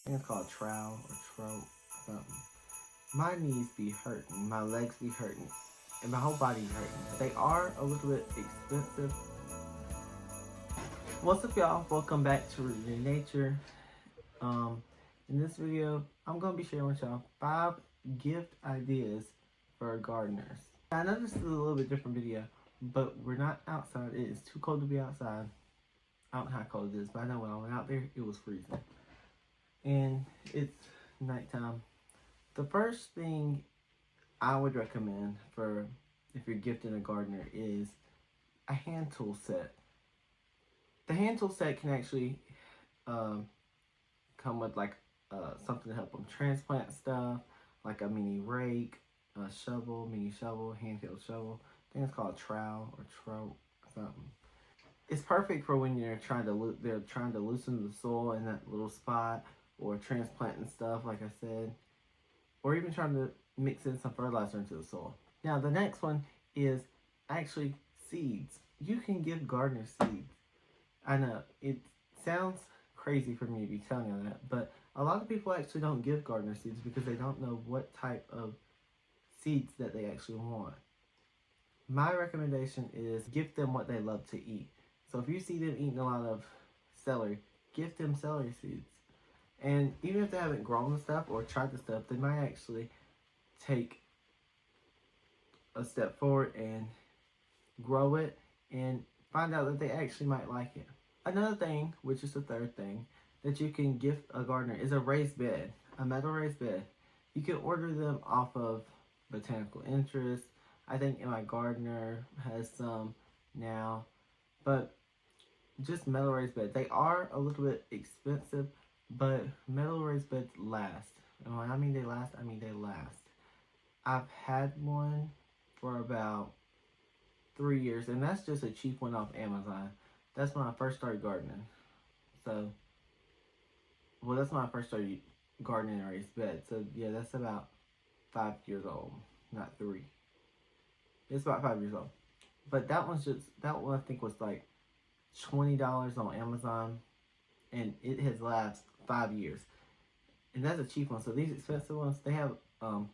I think it's called trowel or trout, something. My knees be hurting, my legs be hurting, and my whole body be hurting. They are a little bit expensive. What's up, y'all? Welcome back to Rooted in Nature. Um, in this video, I'm gonna be sharing with y'all 5 gift ideas for gardeners. I know this is a little bit different video, but we're not outside. It is too cold to be outside. I don't know how cold it is, but I know when I went out there, it was freezing. And it's nighttime. The first thing I would recommend for if you're gifting a gardener is a hand tool set. The hand tool set can actually come with like something to help them transplant stuff, like a mini rake, a shovel, mini shovel, handheld shovel. I think it's called trowel or trout, something. It's perfect for when they're trying to loosen the soil in that little spot, or transplanting stuff, like I said, or even trying to mix in some fertilizer into the soil. Now the next one is actually seeds. You can give gardeners seeds. I know it sounds crazy for me to be telling you that, but a lot of people actually don't give gardener seeds because they don't know what type of seeds that they actually want. My recommendation is gift them what they love to eat. So if you see them eating a lot of celery, gift them celery seeds. And even if they haven't grown the stuff or tried the stuff, they might actually take a step forward and grow it and find out that they actually might like it. Another thing, which is the third thing, that you can gift a gardener is a raised bed, a metal raised bed. You can order them off of Botanical Interest. I think My Gardener has some now, but just metal raised bed. They are a little bit expensive, but metal raised beds last. And when I mean they last, I mean they last. I've had one for about 3 years, and that's just a cheap one off Amazon. That's when I first started gardening. So, well, that's when I first started gardening in a raised bed. So, yeah, that's about 5 years old, not 3. It's about 5 years old. But that one I think was like $20 on Amazon, and it has lasted 5 years. And that's a cheap one. So these expensive ones, they have kind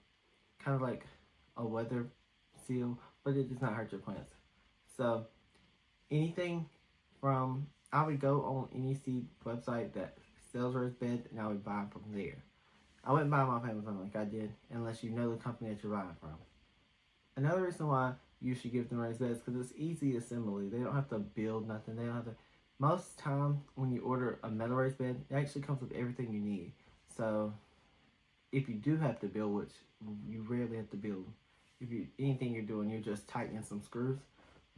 of like a weather seal, but it does not hurt your plants. So anything from, I would go on any seed website that sells raised beds, and I would buy them from there. I wouldn't buy them off Amazon like I did, unless you know the company that you're buying from. Another reason why you should give them raised beds, because it's easy assembly. They don't have to build nothing. They don't have to. Most time when you order a metal raised bed, it actually comes with everything you need. So if you do have to build, which you rarely have to build, anything you're doing, you're just tightening some screws,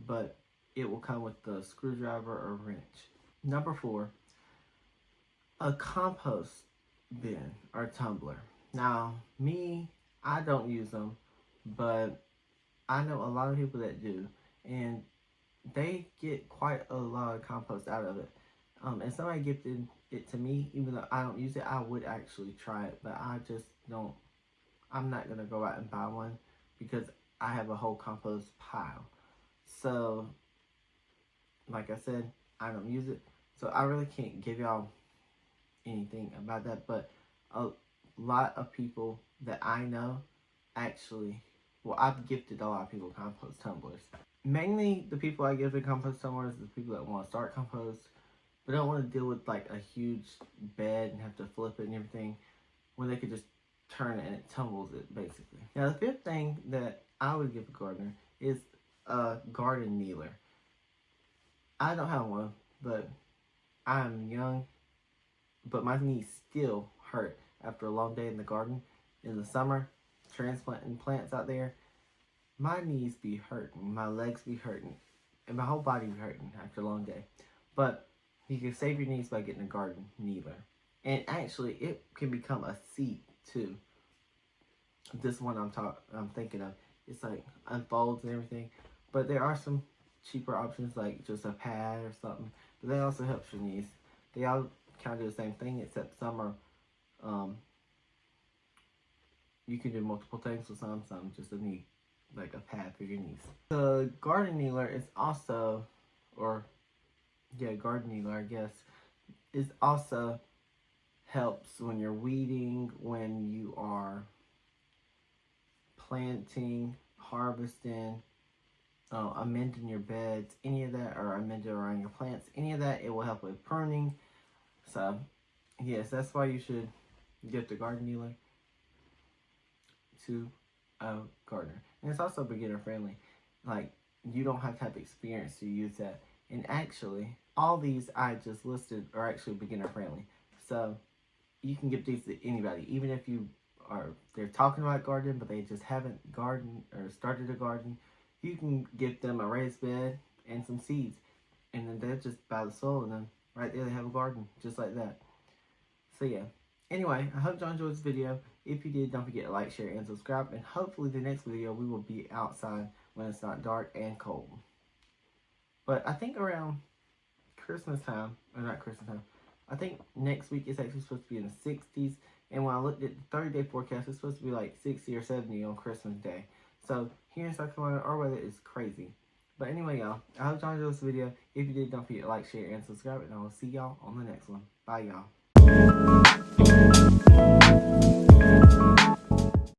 but it will come with the screwdriver or wrench. Number 4, a compost bin or tumbler. Now, me, I don't use them, but I know a lot of people that do, and they get quite a lot of compost out of it. And somebody gifted it to me, even though I don't use it, I would actually try it, but I just don't. I'm not gonna go out and buy one because I have a whole compost pile. So, like I said, I don't use it, so I really can't give y'all anything about that. But a lot of people that I know actually, well, I've gifted a lot of people compost tumblers. Mainly the people I give the compost tumblers are the people that want to start compost, but don't want to deal with like a huge bed and have to flip it and everything, when they could just turn it and it tumbles it, basically. Now, the 5th thing that I would give a gardener is a garden kneeler. I don't have one, but I'm young, but my knees still hurt after a long day in the garden in the summer, transplanting plants out there. My knees be hurting, my legs be hurting, and my whole body be hurting after a long day. But you can save your knees by getting a garden kneeler. And actually, it can become a seat too. This one I'm thinking of, it's like unfolds and everything. But there are some cheaper options, like just a pad or something. But that also helps your knees. They all kind of do the same thing, except some are, you can do multiple things with some just a knee, like a pad for your knees. The garden kneeler is also, garden kneeler, I guess, is also helps when you're weeding, when you are planting, harvesting, amending your beds, any of that, or amending around your plants, any of that. It will help with pruning. So, yes, that's why you should get the garden dealer to a gardener. And it's also beginner friendly. Like, you don't have to have experience to use that. And actually, all these I just listed are actually beginner friendly. So, you can give these to anybody, even if they're talking about gardening, but they just haven't gardened or started a garden. You can give them a raised bed and some seeds, and then they'll just buy the soil, and then right there they have a garden, just like that. So yeah. Anyway, I hope y'all enjoyed this video. If you did, don't forget to like, share, and subscribe. And hopefully the next video we will be outside when it's not dark and cold. But I think around Christmas time, or not Christmas time, I think next week it's actually supposed to be in the 60s. And when I looked at the 30-day forecast, it's supposed to be like 60 or 70 on Christmas Day. So here in South Carolina, our weather is crazy. But anyway, y'all, I hope y'all enjoyed this video. If you did, don't forget to like, share, and subscribe. And I will see y'all on the next one. Bye, y'all.